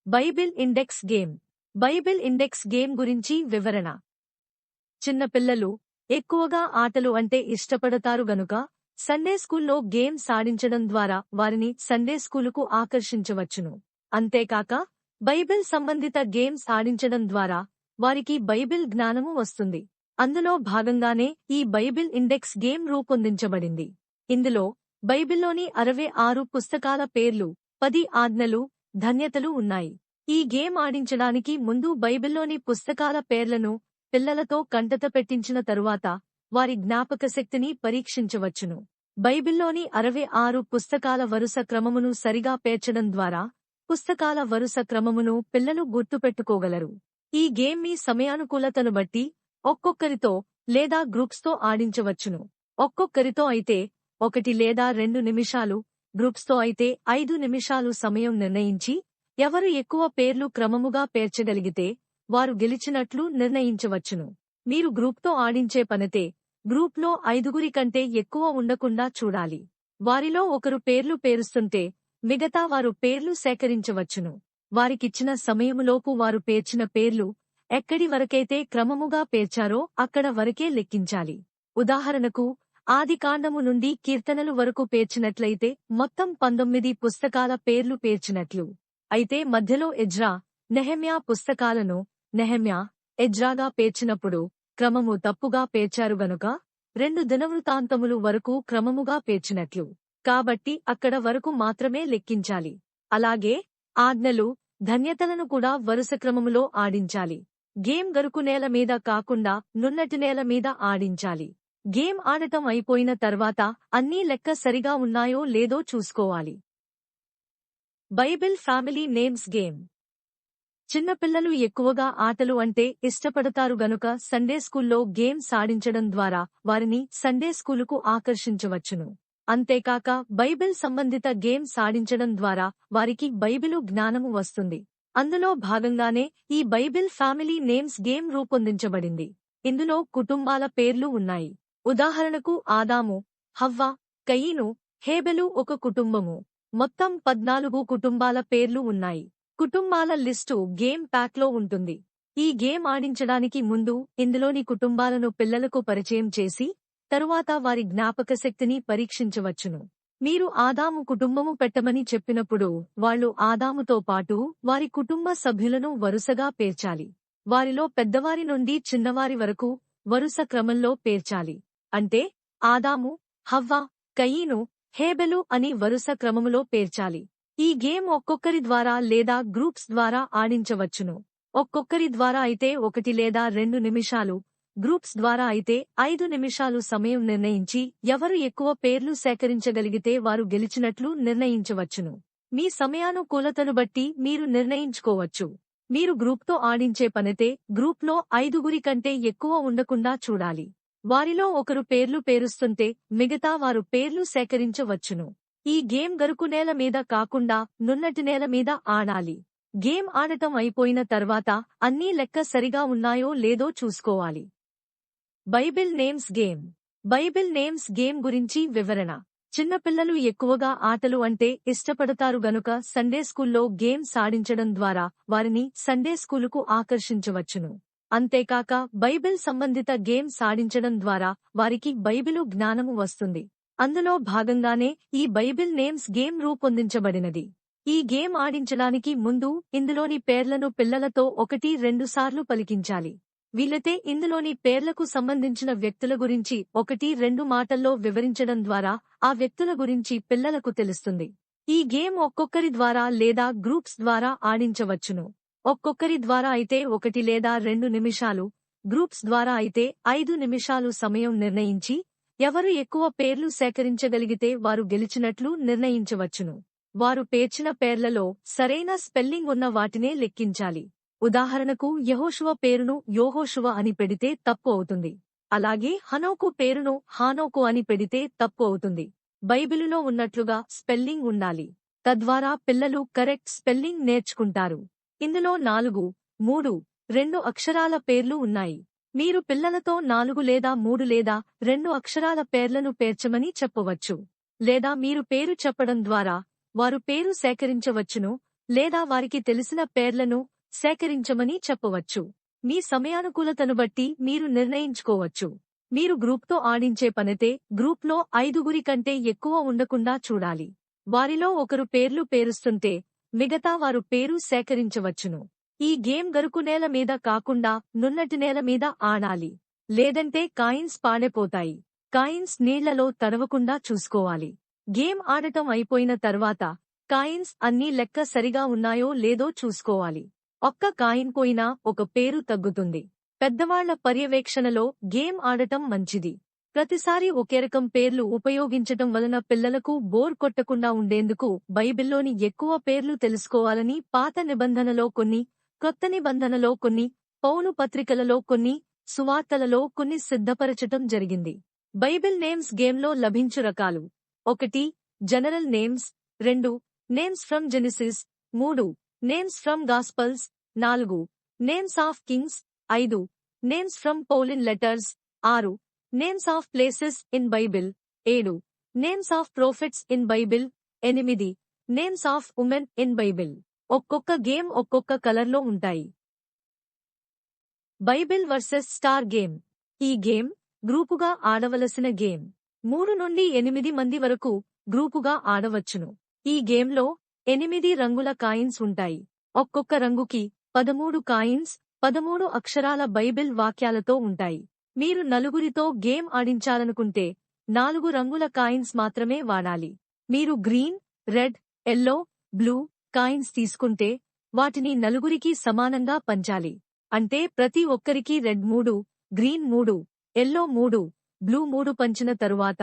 Bible index game. Bible index game గురించి వివరణ. చిన్నపిల్లలు ఎక్కువగా ఆటలు అంటే ఇష్టపడతారు గనుక సండే స్కూల్లో గేమ్స్ ఆడించడం ద్వారా వారిని సండే స్కూలుకు ఆకర్షించవచ్చును. అంతేకాక బైబిల్ సంబంధిత గేమ్స్ ఆడించడం ద్వారా వారికి బైబిల్ జ్ఞానము వస్తుంది. అందులో భాగంగానే ఈ బైబిల్ ఇండెక్స్ గేమ్ రూపొందించబడింది. ఇందులో బైబిల్లోని 66 పుస్తకాల పేర్లు, 10 ఆజ్ఞలు, ధన్యతలు ఉన్నాయి. ఈ గేమ్ ఆడించడానికి ముందు బైబిల్లోని పుస్తకాల పేర్లను పిల్లలతో కంటత పెట్టించిన తరువాత వారి జ్ఞాపకశక్తిని పరీక్షించవచ్చును. బైబిల్లోని 66 పుస్తకాల వరుస క్రమమును సరిగా పేర్చడం ద్వారా పుస్తకాల వరుస క్రమమును పిల్లలు గుర్తుపెట్టుకోగలరు. ఈ గేమ్ మీ సమయానుకూలతను బట్టి ఒక్కొక్కరితో లేదా గ్రూప్స్తో ఆడించవచ్చును. ఒక్కొక్కరితో అయితే 1 లేదా 2 నిమిషాలు, గ్రూప్స్తో అయితే 5 నిమిషాలు సమయం నిర్ణయించి ఎవరు ఎక్కువ పేర్లు క్రమముగా పేర్చగలిగితే వారు గెలిచినట్లు నిర్ణయించవచ్చును. మీరు గ్రూప్తో ఆడించే పనితే గ్రూప్లో 5 కంటే ఎక్కువ ఉండకుండా చూడాలి. వారిలో ఒకరు పేర్లు పేరుస్తుంటే మిగతా వారు పేర్లు సేకరించవచ్చును. వారికిచ్చిన సమయములోపు వారు పేర్చిన పేర్లు ఎక్కడి వరకైతే క్రమముగా పేర్చారో అక్కడ వరకే లెక్కించాలి. ఉదాహరణకు ఆదికాండము నుండి కీర్తనలు వరకు పేర్చినట్లయితే మొత్తం 19 పుస్తకాల పేర్లు పేర్చినట్లు. అయితే మధ్యలో ఎజ్రా, నెహెమ్యా పుస్తకాలను నెహెమ్యా, ఎజ్రాగా పేర్చినప్పుడు క్రమము తప్పుగా పేర్చారు గనుక 2 దినవృత్తాంతములు వరకు క్రమముగా పేర్చినట్లు. కాబట్టి అక్కడ వరకు మాత్రమే లెక్కించాలి. అలాగే ఆజ్ఞలు, ధన్యతలను కూడా వరుస క్రమములో ఆడించాలి. గేమ్ గరుకు నేల మీద కాకుండా నున్నటి నేల మీద ఆడించాలి. గేమ్ ఆడటం అయిపోయిన తర్వాత అన్నీ లెక్క సరిగా ఉన్నాయో లేదో చూసుకోవాలి. Bible family names game. చిన్నపిల్లలు ఎక్కువగా ఆటలు అంటే ఇష్టపడతారు గనుక సండే స్కూల్లో గేమ్స్ ఆడించడం ద్వారా వారిని సండే స్కూలుకు ఆకర్షించవచ్చును. అంతేకాక బైబిల్ సంబంధిత గేమ్స్ ఆడించడం ద్వారా వారికి బైబిలు జ్ఞానము వస్తుంది. అందులో భాగంగానే ఈ బైబిల్ ఫ్యామిలీ నేమ్స్ గేమ్ రూపొందించబడింది. ఇందులో కుటుంబాల పేర్లు ఉన్నాయి. ఉదాహరణకు ఆదాము, హవ్వ, కయీను, హేబెలు ఒక కుటుంబము. మొత్తం 14 కుటుంబాల పేర్లు ఉన్నాయి. కుటుంబాల లిస్టు గేమ్ ప్యాక్లో ఉంటుంది. ఈ గేమ్ ఆడించడానికి ముందు ఇందులోని కుటుంబాలను పిల్లలకు పరిచయం చేసి తరువాత వారి జ్ఞాపకశక్తిని పరీక్షించవచ్చును. మీరు ఆదాము కుటుంబము పెట్టమని చెప్పినప్పుడు వాళ్ళు ఆదాముతో పాటు వారి కుటుంబ సభ్యులను వరుసగా పేర్చాలి. వారిలో పెద్దవారి నుండి చిన్నవారి వరకు వరుస క్రమంలో పేర్చాలి. అంటే ఆదాము, హవ్వ, కయీను, హేబెలు అని వరుస క్రమములో పేర్చాలి. ఈ గేమ్ ఒక్కొక్కరి ద్వారా లేదా గ్రూప్స్ ద్వారా ఆడించవచ్చును. ఒక్కొక్కరి ద్వారా అయితే 1 లేదా 2 నిమిషాలు, గ్రూప్స్ ద్వారా అయితే 5 నిమిషాలు సమయం నిర్ణయించి ఎవరు ఎక్కువ పేర్లు సేకరించగలిగితే వారు గెలిచినట్లు నిర్ణయించవచ్చును. మీ సమయానుకూలతను బట్టి మీరు నిర్ణయించుకోవచ్చు. మీరు గ్రూప్తో ఆడించే పనితే గ్రూప్లో 5 కంటే ఎక్కువ ఉండకుండా చూడాలి. వారిలో ఒకరు పేర్లు పేరుస్తుంటే మిగతా వారు పేర్లు సేకరించవచ్చును. ఈ గేమ్ గరుకు నేల మీద కాకుండా నున్నటి నేల మీద ఆడాలి. గేమ్ ఆడటం అయిపోయిన తర్వాత అన్నీ లెక్క సరిగా ఉన్నాయో లేదో చూసుకోవాలి. Bible names game. Bible names game గురించి వివరణ. చిన్నపిల్లలు ఎక్కువగా ఆటలు అంటే ఇష్టపడతారు గనుక సండే స్కూల్లో గేమ్స్ ఆడించడం ద్వారా వారిని సండే స్కూలుకు ఆకర్షించవచ్చును. అంతేకాక బైబిల్ సంబంధిత గేమ్స్ ఆడించడం ద్వారా వారికి బైబిలు జ్ఞానము వస్తుంది. అందులో భాగంగానే ఈ బైబిల్ నేమ్స్ గేమ్ రూపొందించబడినది. ఈ గేమ్ ఆడించడానికి ముందు ఇందులోని పేర్లను పిల్లలతో 1-2 సార్లు పలికించాలి. వీలైతే ఇందులోని పేర్లకు సంబంధించిన వ్యక్తుల గురించి 1-2 మాటల్లో వివరించడం ద్వారా ఆ వ్యక్తుల గురించి పిల్లలకు తెలుస్తుంది. ఈ గేమ్ ఒక్కొక్కరి ద్వారా లేదా గ్రూప్స్ ద్వారా ఆడించవచ్చును. ఒక్కొక్కరి ద్వారా అయితే 1 లేదా 2 నిమిషాలు, గ్రూప్స్ ద్వారా అయితే 5 నిమిషాలు సమయం నిర్ణయించి ఎవరు ఎక్కువ పేర్లు సేకరించగలిగితే వారు గెలిచినట్లు నిర్ణయించవచ్చును. వారు పేర్చిన పేర్లలో సరైన స్పెల్లింగ్ ఉన్న వాటినే లెక్కించాలి. ఉదాహరణకు యెహోషువ పేరును యోహోషువ అని పెడితే తప్పు అవుతుంది. అలాగే హనోకు పేరును హానోకు అని పెడితే తప్పు అవుతుంది. బైబిలులో ఉన్నట్లుగా స్పెల్లింగ్ ఉండాలి. తద్వారా పిల్లలు కరెక్ట్ స్పెల్లింగ్ నేర్చుకుంటారు. ఇందులో 4, 3, 2 అక్షరాల పేర్లు ఉన్నాయి. మీరు పిల్లలతో 4 లేదా 3 లేదా 2 అక్షరాల పేర్లను పేర్చమని చెప్పవచ్చు. లేదా మీరు పేరు చెప్పడం ద్వారా వారు పేరు సేకరించవచ్చును. లేదా వారికి తెలిసిన పేర్లను సేకరించమని చెప్పవచ్చు. మీ సమయానుకూలతను బట్టి మీరు నిర్ణయించుకోవచ్చు. మీరు గ్రూప్తో ఆడించే పనైతే గ్రూప్లో 5 కంటే ఎక్కువ ఉండకుండా చూడాలి. వారిలో ఒకరు పేర్లు పేరుస్తుంటే మిగతా వారు పేరు సేకరించవచ్చును. ఈ గేమ్ గరుకు నేల మీద కాకుండా నున్నటి నేల మీద ఆడాలి. లేదంటే కాయిన్స్ పాడైపోతాయి. కాయిన్స్ నీళ్లలో తడవకుండా చూసుకోవాలి. గేమ్ ఆడటం అయిపోయిన తర్వాత కాయిన్స్ అన్నీ లెక్క సరిగా ఉన్నాయో లేదో చూసుకోవాలి. ఒక్క కాయిన్ పోయినా ఒక పేరు తగ్గుతుంది. పెద్దవాళ్ల పర్యవేక్షణలో గేమ్ ఆడటం మంచిది. ప్రతిసారి ఒకే రకం పేర్లు ఉపయోగించటం వలన పిల్లలకు బోర్ కొట్టకుండా ఉండేందుకు బైబిల్లోని ఎక్కువ పేర్లు తెలుసుకోవాలని పాత నిబంధనలో కొన్ని, కొత్త నిబంధనలో కొన్ని, పౌలు పత్రికలలో కొన్ని, సువార్తలలో కొన్ని సిద్ధపరచటం జరిగింది. బైబిల్ నేమ్స్ గేమ్లో లభించు రకాలు: 1. General names. 2. Names from Genesis. 3. Names from gospels. 4. Names of kings. 5. Names from Pauline letters. 6. Names of places in Bible. 7. Names of prophets in Bible. 8. Names of women in Bible. ఒక్కొక్క game ఒక్కొక్క కలర్లో ఉంటాయి. Bible verses star game. ఈ game గ్రూపుగా ఆడవలసిన game. 3 నుండి 8 మంది వరకు గ్రూపుగా ఆడవచ్చును. ఈ గేమ్లో 8 రంగుల కాయిన్స్ ఉంటాయి. ఒక్కొక్క రంగుకి 13 కాయిన్స్, 13 అక్షరాల బైబిల్ వాక్యాలతో ఉంటాయి. మీరు నలుగురితో గేమ్ ఆడించాలనుకుంటే 4 రంగుల కాయిన్స్ మాత్రమే వాడాలి. మీరు green, red, yellow, blue coins తీసుకుంటే వాటిని నలుగురికి సమానంగా పంచాలి. అంటే ప్రతి ఒక్కరికి రెడ్ 3, గ్రీన్ 3, ఎల్లో 3, బ్లూ 3 పంచిన తరువాత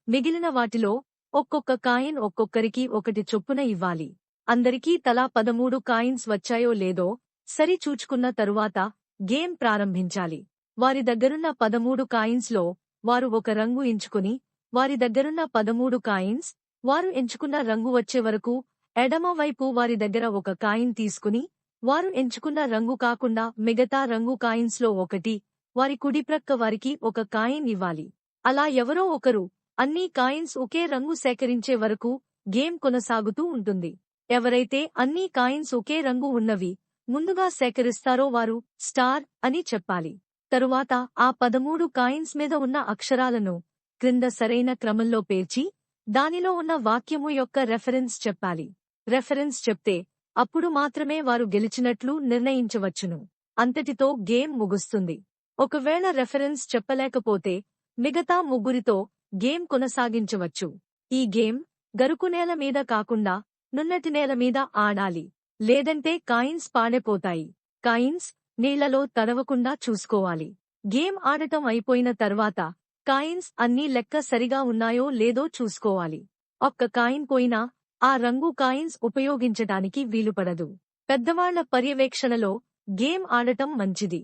మిగిలిన వాటిలో ఒక్కొక్క కాయిన్ ఒక్కొక్కరికి 1 చొప్పున ఇవ్వాలి. అందరికీ తలా 13 కాయిన్స్ వచ్చాయో లేదో సరి చూచుకున్న తరువాత గేమ్ ప్రారంభించాలి. వారి దగ్గరున్న 13 కాయిన్స్లో వారు ఒక రంగు ఎంచుకుని, వారి దగ్గరున్న 13 కాయిన్స్ వారు ఎంచుకున్న రంగు వచ్చే వరకు ఎడమ వైపు వారి దగ్గర ఒక కాయిన్ తీసుకుని, వారు ఎంచుకున్న రంగు కాకుండా మిగతా రంగు కాయిన్స్లో ఒకటి, వారి కుడిప్రక్క వారికి ఒక కాయిన్ ఇవ్వాలి. అలా ఎవరో ఒకరు అన్ని కాయిన్స్ ఒకే రంగు సేకరించే వరకు గేమ్ కొనసాగుతూ ఉంటుంది. ఎవరైతే అన్ని కాయిన్స్ ఒకే రంగు ఉన్నవి ముందుగా సేకరిస్తారో వారు స్టార్ అని చెప్పాలి. తరువాత ఆ 13 కాయిన్స్ మీద ఉన్న అక్షరాలను క్రింద సరైన క్రమంలో పేర్చి దానిలో ఉన్న వాక్యము యొక్క రెఫరెన్స్ చెప్పాలి. రెఫరెన్స్ చెప్తే అప్పుడు మాత్రమే వారు గెలిచినట్లు నిర్ణయించవచ్చును. అంతటితో గేమ్ ముగుస్తుంది. ఒకవేళ రెఫరెన్స్ చెప్పలేకపోతే మిగతా ముగ్గురితో గేమ్ కొనసాగించవచ్చు. ఈ గేమ్ గరుకు నేల మీద కాకుండా నున్నటి నేల మీద ఆడాలి. లేదంటే కాయిన్స్ పాడైపోతాయి. కాయిన్స్ నీళ్లలో తడవకుండా చూసుకోవాలి. గేమ్ ఆడటం అయిపోయిన తర్వాత కాయిన్స్ అన్నీ లెక్క సరిగా ఉన్నాయో లేదో చూసుకోవాలి. ఒక్క కాయిన్ పోయినా ఆ రంగు కాయిన్స్ ఉపయోగించటానికి వీలుపడదు. పెద్దవాళ్ల పర్యవేక్షణలో గేమ్ ఆడటం మంచిది.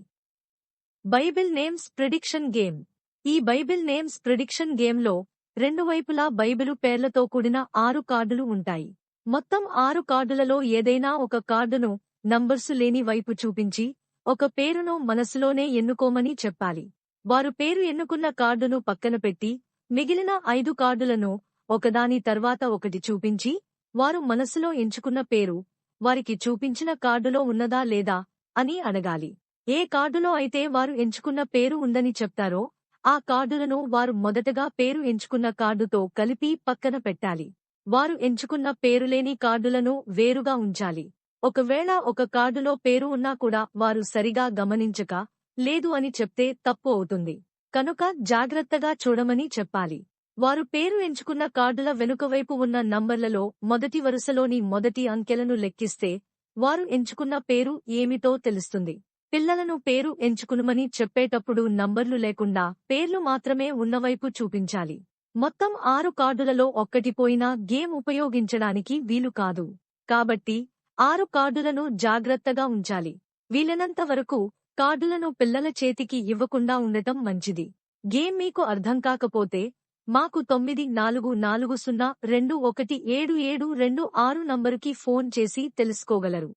Bible names prediction game. ఈ బైబిల్ నేమ్స్ ప్రిడిక్షన్ గేమ్లో రెండు వైపులా బైబిలు పేర్లతో కూడిన 6 కార్డులు ఉంటాయి. మొత్తం 6 కార్డులలో ఏదైనా ఒక కార్డును నంబర్సు లేని వైపు చూపించి ఒక పేరును మనసులోనే ఎన్నుకోమని చెప్పాలి. వారు పేరు ఎన్నుకున్న కార్డును పక్కన పెట్టి మిగిలిన 5 కార్డులను ఒకదాని తర్వాత ఒకటి చూపించి వారు మనసులో ఎంచుకున్న పేరు వారికి చూపించిన కార్డులో ఉన్నదా లేదా అని అడగాలి. ఏ కార్డులో అయితే వారు ఎంచుకున్న పేరు ఉందని చెప్తారో ఆ కార్డులను వారు మొదటగా పేరు ఎంచుకున్న కార్డుతో కలిపి పక్కన పెట్టాలి. వారు ఎంచుకున్న పేరులేని కార్డులను వేరుగా ఉంచాలి. ఒకవేళ ఒక కార్డులో పేరు ఉన్నా కూడా వారు సరిగా గమనించక లేదు అని చెప్తే తప్పు అవుతుంది. కనుక జాగ్రత్తగా చూడమని చెప్పాలి. వారు పేరు ఎంచుకున్న కార్డుల వెనుకవైపు ఉన్న నంబర్లలో మొదటి వరుసలోని మొదటి అంకెలను లెక్కిస్తే వారు ఎంచుకున్న పేరు ఏమిటో తెలుస్తుంది. పిల్లలను పేరు ఎంచుకునమని చెప్పేటప్పుడు నంబర్లు లేకుండా పేర్లు మాత్రమే ఉన్నవైపు చూపించాలి. మొత్తం 6 కార్డులలో ఒక్కటి పోయినా గేమ్ ఉపయోగించడానికి వీలు కాదు. కాబట్టి 6 కార్డులను జాగ్రత్తగా ఉంచాలి. వీలైనంత వరకు కార్డులను పిల్లల చేతికి ఇవ్వకుండా ఉండటం మంచిది. గేమ్ మీకు అర్థం కాకపోతే మాకు 9440217726 నంబరుకి ఫోన్ చేసి తెలుసుకోగలరు.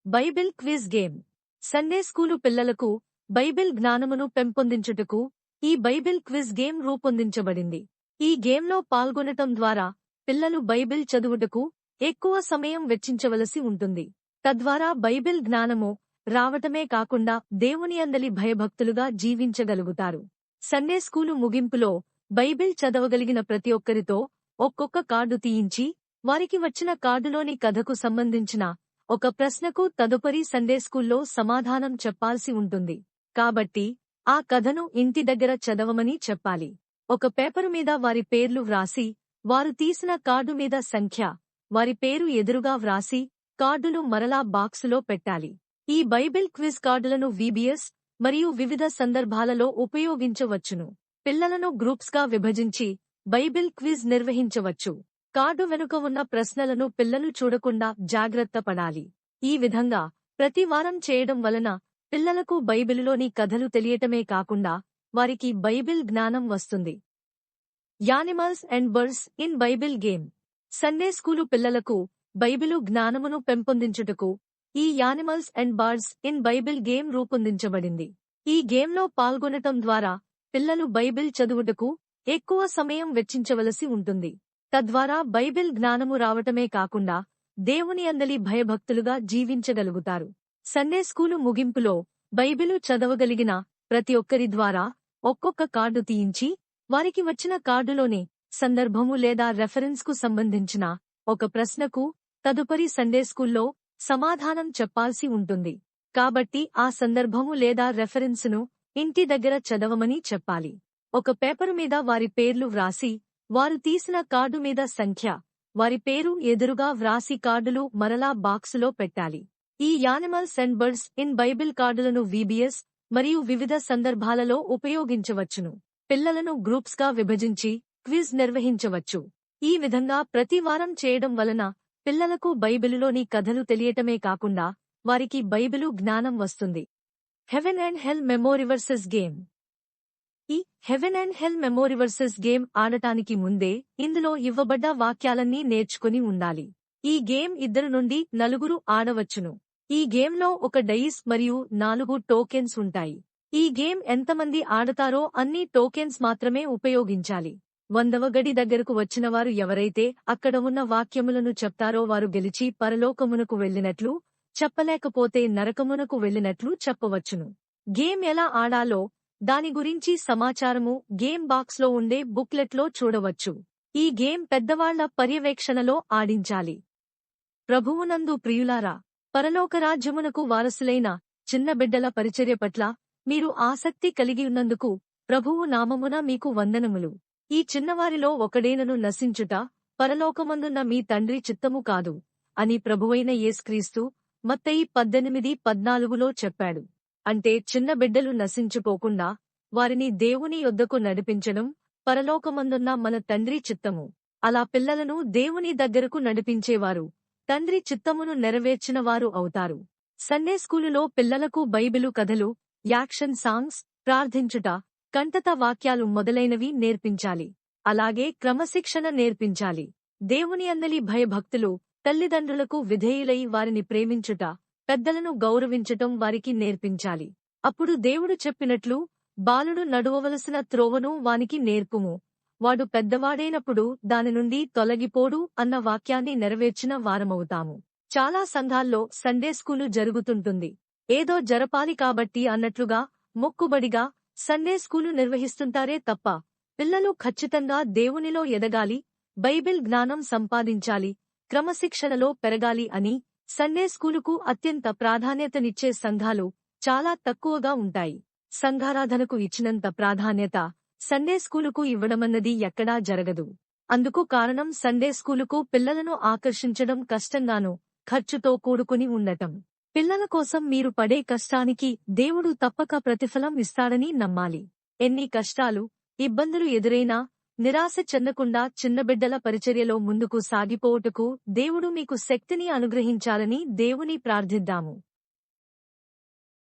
Bible quiz game. Sunday school పిల్లలకు బైబిల్ జ్ఞానమును పెంపొందించుటకు ఈ బైబిల్ క్విజ్ గేమ్ రూపొందించబడింది. ఈ గేమ్లో పాల్గొనటం ద్వారా పిల్లలు బైబిల్ చదువుటకు ఎక్కువ సమయం వెచ్చించవలసి ఉంటుంది. తద్వారా బైబిల్ జ్ఞానము రావటమే కాకుండా దేవుని అందలి భయభక్తులుగా జీవించగలుగుతారు. సండే స్కూలు ముగింపులో బైబిల్ చదవగలిగిన ప్రతి ఒక్కరితో ఒక్కొక్క కార్డు తీయించి వారికి వచ్చిన కార్డులోని కథకు సంబంధించిన ఒక ప్రశ్నకు తదుపరి సండే స్కూల్లో సమాధానం చెప్పాల్సి ఉంటుంది. కాబట్టి ఆ కథను ఇంటి దగ్గర చదవమని చెప్పాలి. ఒక పేపరు మీద వారి పేర్లు వ్రాసి, వారు తీసిన కార్డు మీద సంఖ్య, వారి పేరు ఎదురుగా వ్రాసి కార్డులు మరలా బాక్సులో పెట్టాలి. ఈ బైబిల్ క్విజ్ కార్డులను VBS మరియు వివిధ సందర్భాలలో ఉపయోగించవచ్చును. పిల్లలను గ్రూప్స్గా విభజించి బైబిల్ క్విజ్ నిర్వహించవచ్చు. కార్డు వెనుక ఉన్న ప్రశ్నలను పిల్లలు చూడకుండా జాగ్రత్త పడాలి. ఈ విధంగా ప్రతి వారం చేయడం వలన పిల్లలకు బైబిలులోని కథలు తెలియటమే కాకుండా వారికి బైబిల్ జ్ఞానం వస్తుంది. Animals and birds in Bible game. Sunday school పిల్లలకు బైబిలు జ్ఞానమును పెంపొందించుటకు ఈ animals and birds in Bible game రూపొందించబడింది. ఈ గేమ్లో పాల్గొనటం ద్వారా పిల్లలు బైబిల్ చదువుటకు ఎక్కువ సమయం వెచ్చించవలసి ఉంటుంది. తద్వారా బైబిల్ జ్ఞానము రావటమే కాకుండా దేవుని అందలి భయభక్తులుగా జీవించగలుగుతారు. సండే స్కూలు ముగింపులో బైబిలు చదవగలిగిన ప్రతి ఒక్కరి ద్వారా ఒక్కొక్క కార్డు తీయించి వారికి వచ్చిన కార్డులోని సందర్భము లేదా రెఫరెన్స్కు సంబంధించిన ఒక ప్రశ్నకు తదుపరి సండే స్కూల్లో సమాధానం చెప్పాల్సి ఉంటుంది. కాబట్టి ఆ సందర్భము లేదా రెఫరెన్సును ఇంటి దగ్గర చదవమని చెప్పాలి. ఒక పేపరు మీద వారి పేర్లు వ్రాసి, వారు తీసిన కార్డు మీద సంఖ్య, వారి పేరు ఎదురుగా వ్రాసి కార్డులు మరలా బాక్సులో పెట్టాలి. ఈ animals and birds in Bible కార్డులను VBS మరియు వివిధ సందర్భాలలో ఉపయోగించవచ్చును. పిల్లలను గ్రూప్స్గా విభజించి క్విజ్ నిర్వహించవచ్చు. ఈ విధంగా ప్రతి వారం చేయడం వలన పిల్లలకు బైబిలులోని కథలు తెలియటమే కాకుండా వారికి బైబిలు జ్ఞానం వస్తుంది. Heaven and hell memory verses game. ఈ heaven and hell memory verses game ఆడటానికి ముందే ఇందులో ఇవ్వబడ్డ వాక్యాలన్నీ నేర్చుకుని ఉండాలి. ఈ గేమ్ 2 నుండి 4 ఆడవచ్చును. ఈ గేమ్లో ఒక డైస్ మరియు 4 టోకెన్స్ ఉంటాయి. ఈ గేమ్ ఎంతమంది ఆడతారో అన్ని టోకెన్స్ మాత్రమే ఉపయోగించాలి. 100వ గడి దగ్గరకు వచ్చినవారు ఎవరైతే అక్కడ ఉన్న వాక్యములను చెప్తారో వారు గెలిచి పరలోకమునకు వెళ్ళినట్లు, చెప్పలేకపోతే నరకమునకు వెళ్ళినట్లు చెప్పవచ్చును. గేమ్ ఎలా ఆడాలో దాని గురించి సమాచారము గేమ్ బాక్స్లో ఉండే బుక్లెట్లో చూడవచ్చు. ఈ గేమ్ పెద్దవాళ్ల పర్యవేక్షణలో ఆడించాలి. ప్రభువునందు ప్రియులారా, పరలోకరాజ్యమునకు వారసులైన చిన్న బిడ్డల పరిచర్య పట్ల మీరు ఆసక్తి కలిగియున్నందుకు ప్రభువు నామమున మీకు వందనములు. ఈ చిన్నవారిలో ఒకడేనను నశించుట పరలోకమందున్న మీ తండ్రి చిత్తము కాదు అని ప్రభువైన యేసుక్రీస్తు మత్తయి 18:14లో చెప్పాడు. అంటే చిన్న బిడ్డలు నశించిపోకుండా వారిని దేవుని యొద్దకు నడిపించడం పరలోకమందున్న మన తండ్రి చిత్తము. అలా పిల్లలను దేవుని దగ్గరకు నడిపించేవారు తండ్రి చిత్తమును నెరవేర్చిన వారు అవుతారు. సండే స్కూలులో పిల్లలకు బైబిలు కథలు, యాక్షన్ సాంగ్స్, ప్రార్థించుట, కంటత వాక్యాలు మొదలైనవి నేర్పించాలి. అలాగే క్రమశిక్షణ నేర్పించాలి. దేవుని అందలి భయభక్తులు, తల్లిదండ్రులకు విధేయులై వారిని ప్రేమించుట, పెద్దలను గౌరవించటం వారికి నేర్పించాలి. అప్పుడు దేవుడు చెప్పినట్లు బాలుడు నడువవలసిన త్రోవను వానికి నేర్పుము, వాడు పెద్దవాడైనప్పుడు దాని నుండి తొలగిపోడు అన్న వాక్యాన్ని నెరవేర్చిన వారమవుతాము. చాలా సంఘాల్లో సండే స్కూలు జరుగుతుంటుంది. ఏదో జరపాలి కాబట్టి అన్నట్లుగా మొక్కుబడిగా సండే స్కూలు నిర్వహిస్తుంటారే తప్ప పిల్లలు ఖచ్చితంగా దేవునిలో ఎదగాలి, బైబిల్ జ్ఞానం సంపాదించాలి, క్రమశిక్షణలో పెరగాలి అని సండే స్కూలుకు అత్యంత ప్రాధాన్యతనిచ్చే సంఘాలు చాలా తక్కువగా ఉంటాయి. సంఘారాధనకు ఇచ్చినంత ప్రాధాన్యత సండే స్కూలుకు ఇవ్వడమన్నది ఎక్కడా జరగదు. అందుకు కారణం సండే స్కూలుకు పిల్లలను ఆకర్షించడం కష్టంగానూ, ఖర్చుతో కూడుకుని ఉండటం. పిల్లల కోసం మీరు పడే కష్టానికి దేవుడు తప్పక ప్రతిఫలం ఇస్తాడని నమ్మాలి. ఎన్ని కష్టాలు, ఇబ్బందులు ఎదురైనా నిరాశ చెందకుండా చిన్నబిడ్డల పరిచర్యలో ముందుకు సాగిపోవుటకు దేవుడు మీకు శక్తిని అనుగ్రహించాలని దేవుని ప్రార్థిద్దాము.